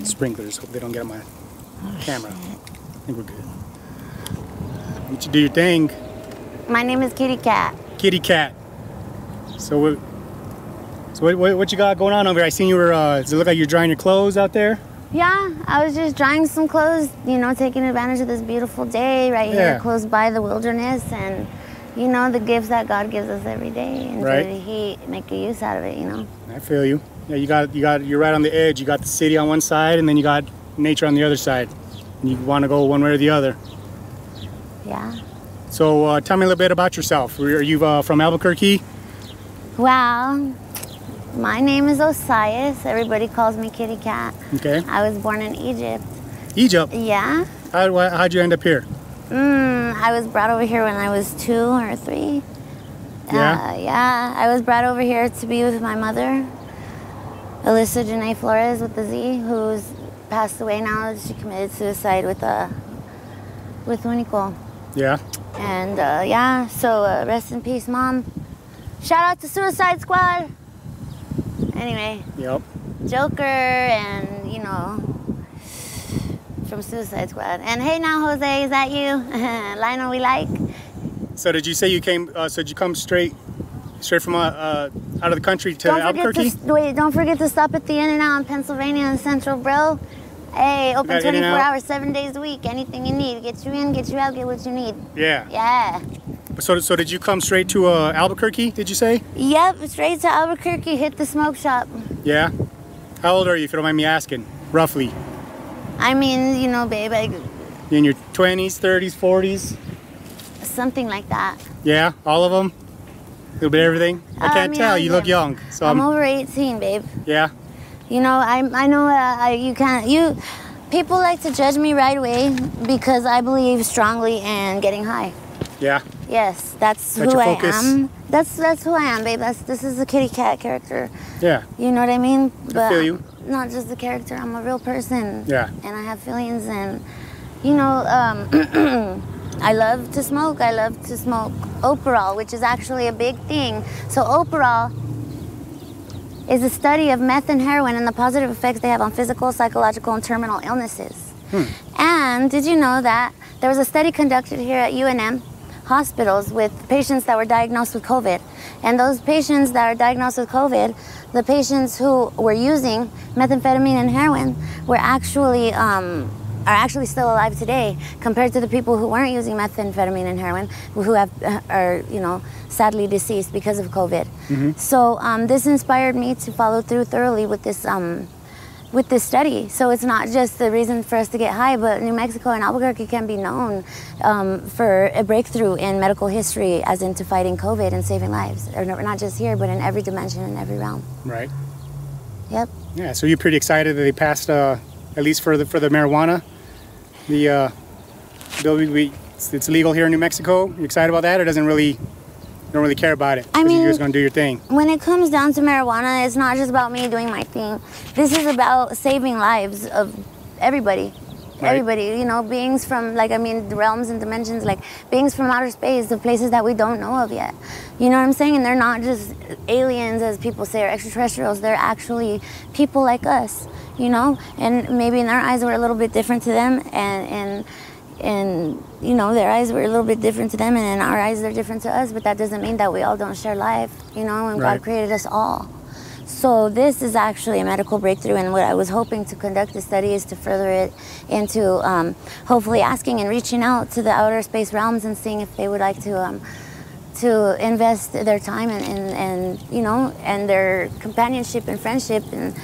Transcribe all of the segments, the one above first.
Sprinklers. Hope they don't get on my camera. I think we're good. You should do your thing. My name is Kitty Cat. Kitty Cat. So what you got going on over here? I seen you were, does it look like you're drying your clothes out there? Yeah, I was just drying some clothes, you know, taking advantage of this beautiful day right here close by the wilderness and, you know, the gifts that God gives us every day. And He make a use out of it, you know. I feel you. Yeah, you're right on the edge. You got the city on one side and then you got nature on the other side. And you want to go one way or the other. Yeah. So tell me a little bit about yourself. Are you from Albuquerque? Well, my name is Osias. Everybody calls me Kitty Cat. Okay. I was born in Egypt. Egypt? Yeah. How'd you end up here? I was brought over here when I was 2 or 3. Yeah, I was brought over here to be with my mother, Alyssa Janae Flores with the Z, who's passed away now. She committed suicide with Unico. Yeah. And yeah, so rest in peace, Mom. Shout out to Suicide Squad. Anyway. Yep. Joker and, you know, from Suicide Squad. And hey now, Jose, is that you? Lionel we like. So did you say you came, so did you come straight from out of the country to Albuquerque? Don't forget to stop at the In-N-Out in Pennsylvania and Central, bro. Hey, open 24 hours, 7 days a week. Anything you need. Get you in, get you out, get what you need. Yeah. Yeah. So did you come straight to Albuquerque, did you say? Yep, straight to Albuquerque, hit the smoke shop. Yeah? How old are you, if you don't mind me asking, roughly? I mean, you know, babe, in your 20s, 30s, 40s? Something like that. Yeah, all of them? A little bit of everything? I can't tell, you look young. So I'm over 18, babe. Yeah? You know, I know people like to judge me right away because I believe strongly in getting high. Yeah. Yes, that's who I am. That's who I am, babe. This is a Kitty Cat character. Yeah. You know what I mean? But I feel you. Not just a character. I'm a real person. Yeah. And I have feelings, and you know, I love to smoke. I love to smoke Operol, which is actually a big thing. So Operol is a study of meth and heroin and the positive effects they have on physical, psychological, and terminal illnesses. And did you know that there was a study conducted here at UNM hospitals with patients that were diagnosed with COVID. And those patients that are diagnosed with COVID, the patients who were using methamphetamine and heroin were actually are actually still alive today compared to the people who weren't using methamphetamine and heroin, who are, you know, sadly deceased because of COVID. So this inspired me to follow through thoroughly with this study. So it's not just the reason for us to get high, but New Mexico and Albuquerque can be known for a breakthrough in medical history as into fighting COVID and saving lives. Or not just here, but in every dimension and every realm. Right. Yep. Yeah, so you're pretty excited that they passed, at least for the marijuana, the bill, it's legal here in New Mexico. You excited about that, or don't really care about it? I mean, you're just gonna do your thing. When it comes down to marijuana, it's not just about me doing my thing. This is about saving lives of everybody. Right. Everybody, you know, beings from, like, I mean, realms and dimensions, like beings from outer space, of places that we don't know of yet. You know what I'm saying? And they're not just aliens, as people say, or extraterrestrials. They're actually people like us, you know? And maybe in our eyes we're a little bit different to them, and you know, their eyes were a little bit different to them, and in our eyes they're different to us, but that doesn't mean that we all don't share life, you know, and God created us all. So this is actually a medical breakthrough, and what I was hoping to conduct the study is to further it into hopefully asking and reaching out to the outer space realms and seeing if they would like to invest their time and you know, and their companionship and friendship, and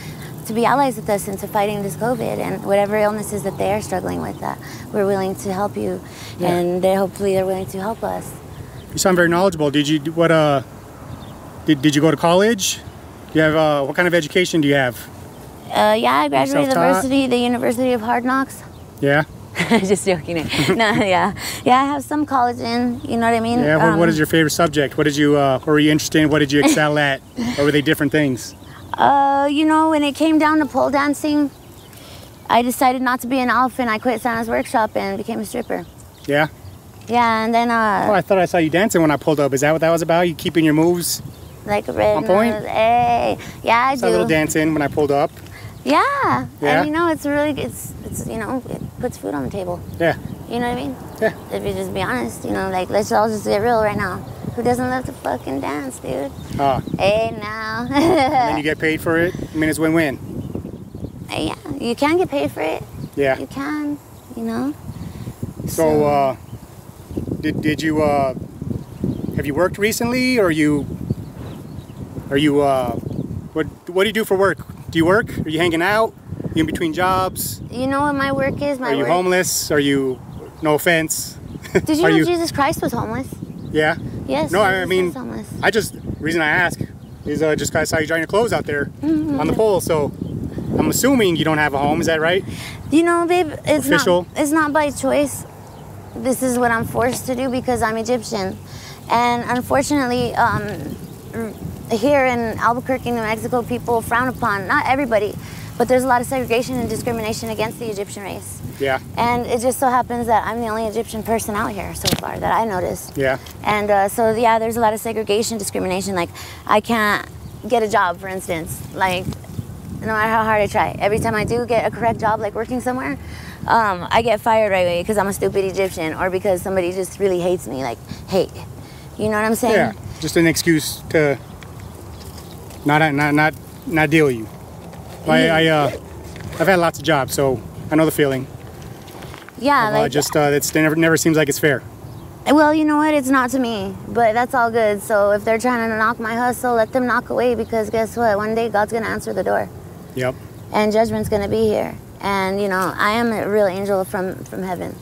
to be allies with us into fighting this COVID and whatever illnesses that they are struggling with, that we're willing to help you, and hopefully they're willing to help us. You sound very knowledgeable. Did you did you go to college? Do you have what kind of education do you have? Yeah, I graduated the University of Hard Knocks. Yeah. Just joking. No, yeah, I have some college in. You know what I mean? Yeah. What is your favorite subject? What did you? What were you interested in? What did you excel at? Or were they different things? You know, when it came down to pole dancing, I decided not to be an elf, and I quit Santa's workshop and became a stripper. Yeah? Yeah, and then oh, I thought I saw you dancing when I pulled up. Is that what that was about? You keeping your moves like a red on point? Hey, yeah, I do. I saw a little dancing when I pulled up. Yeah. Yeah? And you know, it's really, it's you know, it puts food on the table. Yeah. You know what I mean? Yeah. If you just be honest, you know, like, let's all just get real right now. Who doesn't love to fucking dance, dude? Hey, now. And then you get paid for it. I mean, it's win-win. Yeah, you can get paid for it. Yeah. You can, you know? So, did you, have you worked recently, or what do you do for work? Do you work? Are you hanging out? Are you in between jobs? You know what my work is? Are you homeless? Are you, no offense? Did you know Jesus Christ was homeless? Yeah? Yes. No, I Jesus mean, was homeless. reason I ask is just 'cause I saw you drying your clothes out there on the pole, so I'm assuming you don't have a home, is that right? You know, babe, it's Official? it's not by choice. This is what I'm forced to do because I'm Egyptian. And unfortunately, here in Albuquerque, New Mexico, people frown upon, not everybody, but there's a lot of segregation and discrimination against the Egyptian race. Yeah. And it just so happens that I'm the only Egyptian person out here so far that I noticed. Yeah. And so, yeah, there's a lot of segregation, discrimination. Like, I can't get a job, for instance. Like, no matter how hard I try. Every time I do get a correct job, like working somewhere, I get fired right away because I'm a stupid Egyptian or because somebody just really hates me, like, hate. You know what I'm saying? Yeah. Just an excuse to not deal with you. I've had lots of jobs, so I know the feeling. Yeah, like, it never seems like it's fair. well, you know what? It's not to me, but that's all good. So if they're trying to knock my hustle, let them knock away because guess what? One day God's gonna answer the door. Yep. And judgment's gonna be here. And you know, I am a real angel from heaven.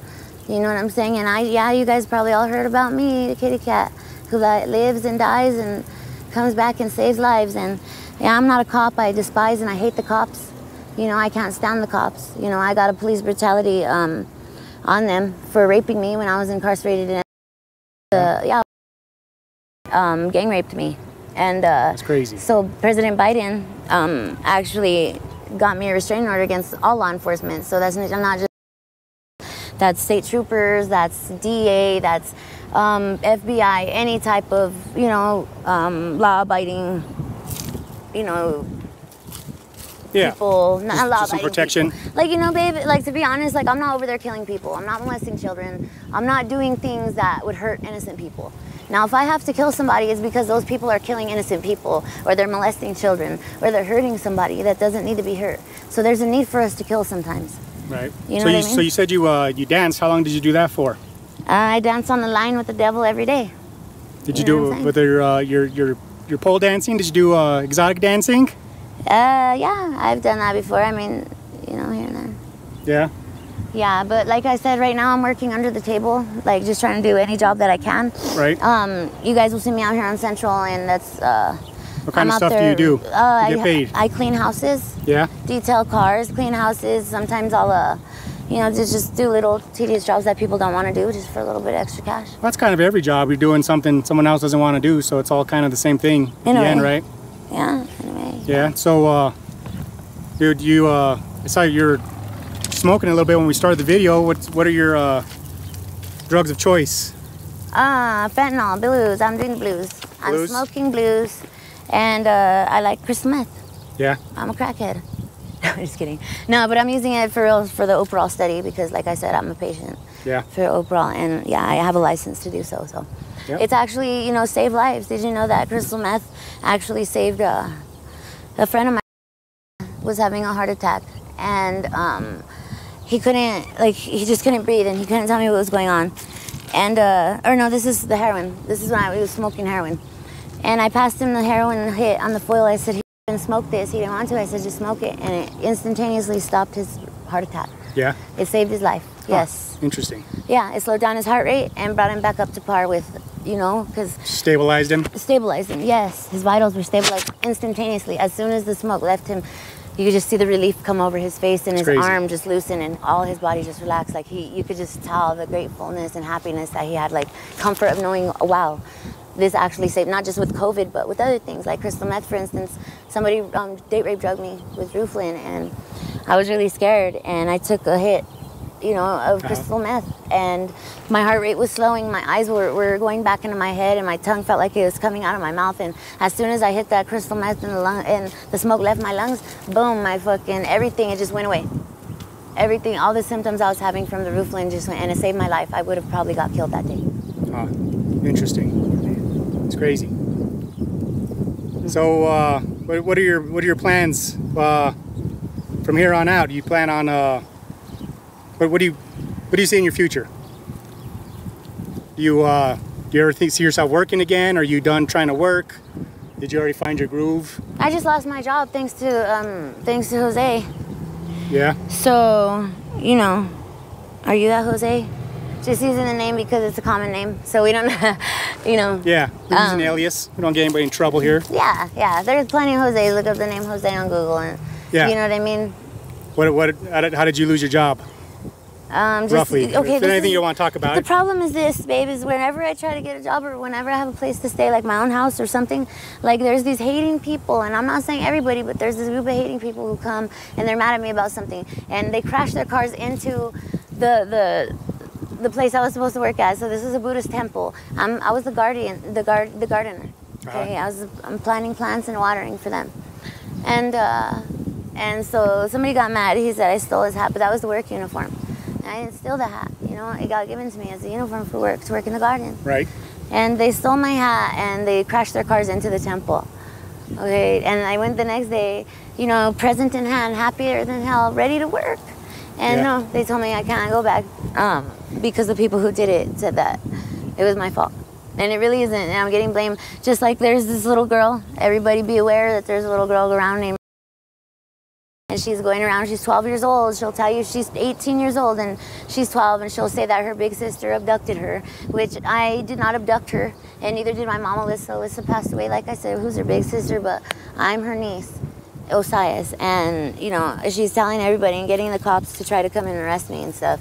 You know what I'm saying? And you guys probably all heard about me, the kitty cat, who lives and dies and comes back and saves lives. And yeah, I'm not a cop. I despise and I hate the cops. You know, I can't stand the cops. You know, I got a police brutality on them for raping me when I was incarcerated. And gang raped me. And That's crazy. So President Biden actually got me a restraining order against all law enforcement. So that's not just, that's state troopers, that's DA, that's FBI, any type of, you know, law-abiding, you know, Yeah. people, not Just law-abiding some protection. people. Like, you know, babe, like, to be honest, like, I'm not over there killing people. I'm not molesting children. I'm not doing things that would hurt innocent people. Now, if I have to kill somebody, it's because those people are killing innocent people, or they're molesting children, or they're hurting somebody that doesn't need to be hurt. So there's a need for us to kill sometimes. Right. You know what I mean? So you said you danced. How long did you do that for? I dance on the line with the devil every day. Did you You know do what it I'm with your pole dancing? Did you do exotic dancing? Yeah, I've done that before. I mean, you know, here and there. Yeah. Yeah, but like I said, right now I'm working under the table, like just trying to do any job that I can. Right. You guys will see me out here on Central, and that's. What kind of stuff do you do? You get paid? I clean houses. Yeah. Detail cars, clean houses. Sometimes I'll, you know, just do little tedious jobs that people don't want to do, just for a little bit of extra cash. That's kind of every job. You're doing something someone else doesn't want to do, so it's all kind of the same thing in the end, right? Yeah. Anyway. Yeah. So, dude, I saw you're smoking a little bit when we started the video. What are your drugs of choice? Fentanyl, blues. I'm doing blues. I'm Blues? smoking blues, and I like crystal meth. Yeah. I'm a crackhead. No, just kidding. No, but I'm using it for real for the Oprah study because, like I said, I'm a patient Yeah. for Oprah, and yeah, I have a license to do so. So, Yep. it's actually, you know, saved lives. Did you know that crystal meth actually saved a friend of mine was having a heart attack, and he couldn't, like, he just couldn't breathe, and he couldn't tell me what was going on. And or no, this is the heroin. This is when I was smoking heroin, and I passed him the heroin hit on the foil. I said, smoke this. He didn't want to. I said, just smoke it, and it instantaneously stopped his heart attack. Yeah. It saved his life. Yes. Interesting. Yeah, it slowed down his heart rate and brought him back up to par with, you know, because Stabilized him. stabilized him. Yes, his vitals were stabilized instantaneously. As soon as the smoke left him, you could just see the relief come over his face, and It's his crazy. arm just loosen, and all his body just relaxed. Like, you could just tell the gratefulness and happiness that he had, like comfort of knowing, oh, wow, this actually saved, not just with COVID, but with other things like crystal meth, for instance. Somebody date rape drugged me with Rooflin, and I was really scared, and I took a hit, you know, of crystal meth. And my heart rate was slowing, my eyes were going back into my head, and my tongue felt like it was coming out of my mouth. And as soon as I hit that crystal meth in the lung, and the smoke left my lungs, boom, my fucking everything, it just went away. Everything, all the symptoms I was having from the roofline just went, and it saved my life. I would have probably got killed that day. Interesting. It's crazy. So, what are your plans from here on out? Do you plan on what do you see in your future? Do you ever see yourself working again? Are you done trying to work? Did you already find your groove? I just lost my job thanks to Jose. Yeah. So, you know, are you that Jose? Just using the name because it's a common name, so we don't, you know. Yeah, we're using an alias. We don't get anybody in trouble here. Yeah. There's plenty of Jose's. Look up the name Jose on Google, and yeah. You know what I mean. How did you lose your job? Roughly. Okay. Is there anything you don't want to talk about? The problem is this, babe, is whenever I try to get a job or whenever I have a place to stay, like my own house or something, like there's these hating people, and I'm not saying everybody, but there's this group of hating people who come and they're mad at me about something, and they crash their cars into the place I was supposed to work at. So this is a Buddhist temple. I was the gardener. Okay, I'm planting plants and watering for them, and so somebody got mad. He said I stole his hat, but that was the work uniform. And I didn't steal the hat. You know, it got given to me as a uniform for work to work in the garden. Right. And they stole my hat and they crashed their cars into the temple. Okay, and I went the next day, you know, present in hand, happier than hell, ready to work. And no, they told me I can't go back because the people who did it said that it was my fault. And it really isn't, and I'm getting blamed. Just like there's this little girl, everybody be aware that there's a little girl around named, and she's going around, she's 12 years old. She'll tell you she's 18 years old and she's 12, and she'll say that her big sister abducted her, which I did not abduct her, and neither did my mom, Alyssa. Alyssa passed away, like I said, who's her big sister, but I'm her niece, Osias. And, you know, she's telling everybody and getting the cops to try to come and arrest me and stuff,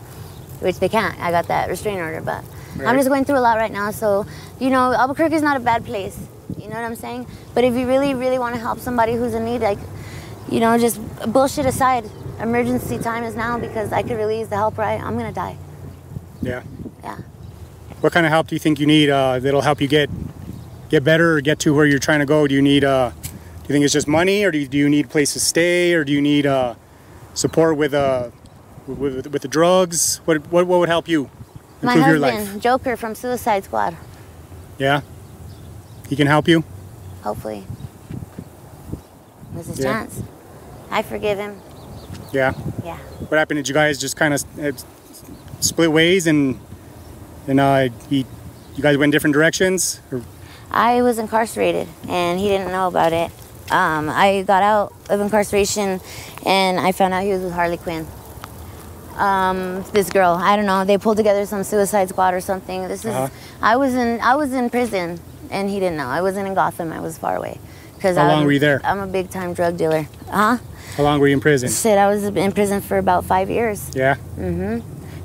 which they can't. I got that restraining order, but right. I'm just going through a lot right now. So, you know, Albuquerque is not a bad place. You know what I'm saying? But if you really, really want to help somebody who's in need, like, you know, just bullshit aside, emergency time is now, because I could really use the help, right? I'm gonna die. Yeah. Yeah. What kind of help do you think you need that'll help you get better or get to where you're trying to go? Do you need, do you think it's just money, or do you need a place to stay, or do you need support with the drugs? What would help you improve your life? My husband, Joker from Suicide Squad. Yeah? He can help you? Hopefully. There's his chance. I forgive him. Yeah? Yeah. What happened? Did you guys just kind of split ways and you guys went different directions? Or? I was incarcerated and he didn't know about it. I got out of incarceration and I found out he was with Harley Quinn. This girl, I don't know, they pulled together some Suicide Squad or something. This is I was in prison and he didn't know. I wasn't in Gotham, I was far away. How long were you there? I'm a big time drug dealer. How long were you in prison? Shit, I was in prison for about 5 years. Yeah?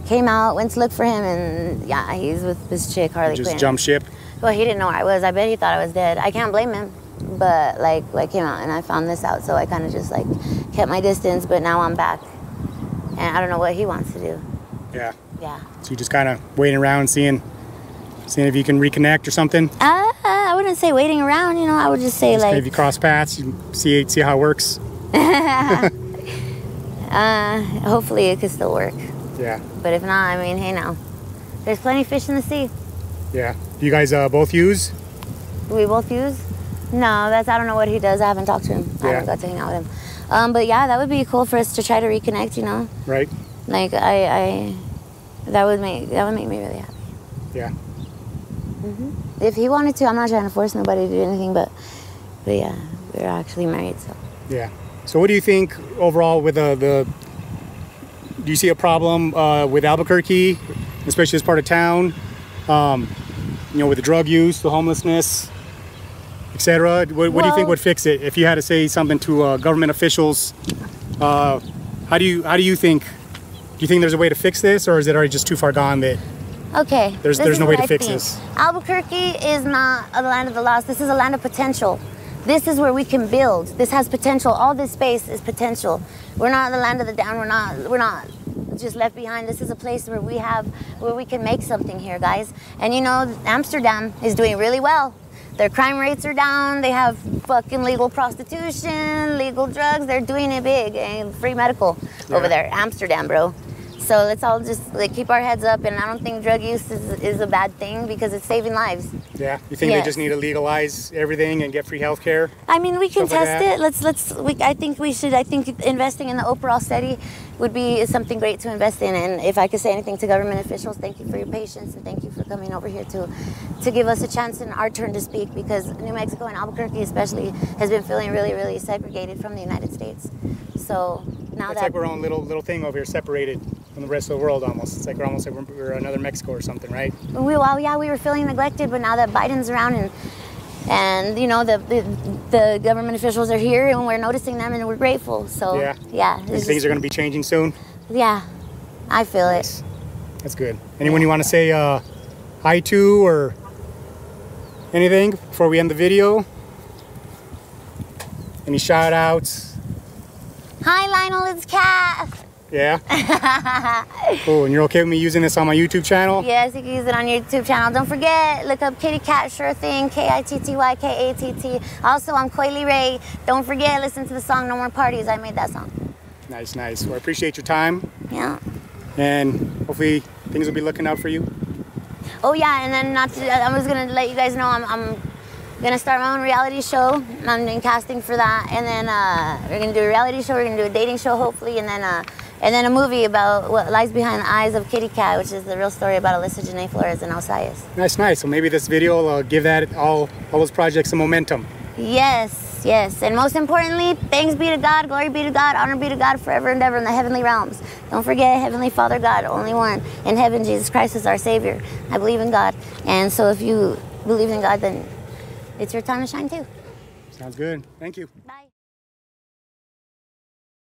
Came out, went to look for him, and yeah, he's with this chick, Harley Quinn. Just jumped ship? Well, he didn't know where I was. I bet he thought I was dead. I can't blame him. But like I came out and I found this out, so I kind of just like kept my distance, but now I'm back. And I don't know what he wants to do. Yeah. Yeah. So you just kind of waiting around, seeing if you can reconnect or something? I wouldn't say waiting around, you know, I would just say like... If you cross paths, you see how it works? Hopefully it could still work. Yeah. But if not, I mean, hey now. There's plenty of fish in the sea. Yeah. Do you guys both use? Do we both use? No, I don't know what he does. I haven't talked to him. I haven't got to hang out with him. But yeah, that would be cool for us to try to reconnect, you know? Right. Like, that would make me really happy. Yeah. If he wanted to, I'm not trying to force nobody to do anything, but yeah, we're actually married, so. Yeah. So what do you think overall with do you see a problem with Albuquerque, especially this part of town, you know, with the drug use, the homelessness, etc.? What do you think would fix it? If you had to say something to government officials, how do you think? Do you think there's a way to fix this, or is it already just too far gone that there's no way to fix this? Albuquerque is not a land of the lost. This is a land of potential. This is where we can build. This has potential. All this space is potential. We're not the land of the down. We're not just left behind. This is a place where we can make something here, guys. And you know, Amsterdam is doing really well. Their crime rates are down. They have fucking legal prostitution, legal drugs. They're doing it big, and free medical over there, Amsterdam, bro. So let's all just like keep our heads up. And I don't think drug use is a bad thing because it's saving lives. Yeah, you think they just need to legalize everything and get free health care? I mean, we can test it. I think we should. I think investing in the Oprah study would be something great to invest in. And if I could say anything to government officials, thank you for your patience and thank you for coming over here to give us a chance and our turn to speak, because New Mexico and Albuquerque especially has been feeling really, really segregated from the United States. So now it's like we're on little thing over here, separated from the rest of the world almost. It's like we're almost like we're another Mexico or something, right? We were feeling neglected, but now that Biden's around and you know the government officials are here and we're noticing them and we're grateful. So yeah, things are going to be changing soon. Yeah, I feel it. That's good. Anyone you want to say hi to or anything before we end the video? Any shout outs? Hi Lionel, it's Kat. Yeah? Cool, and you're okay with me using this on my YouTube channel? Yes, you can use it on your YouTube channel. Don't forget, look up Kitty Cat Sure Thing, KITTYKATT. Also, I'm Coily Ray. Don't forget, listen to the song No More Parties. I made that song. Nice, nice. Well, I appreciate your time. Yeah. And hopefully things will be looking out for you. Oh yeah, and then I was going to let you guys know I'm going to start my own reality show. I'm doing casting for that. And then we're going to do a reality show. We're going to do a dating show, hopefully. And then a movie about what lies behind the eyes of Kitty Cat, which is the real story about Alyssa Janae Flores and Osias. Nice, nice. So maybe this video will give that all those projects some momentum. Yes, yes. And most importantly, thanks be to God, glory be to God, honor be to God forever and ever in the heavenly realms. Don't forget, Heavenly Father God, only one. In heaven, Jesus Christ is our Savior. I believe in God. And so if you believe in God, then it's your time to shine too. Sounds good. Thank you. Bye.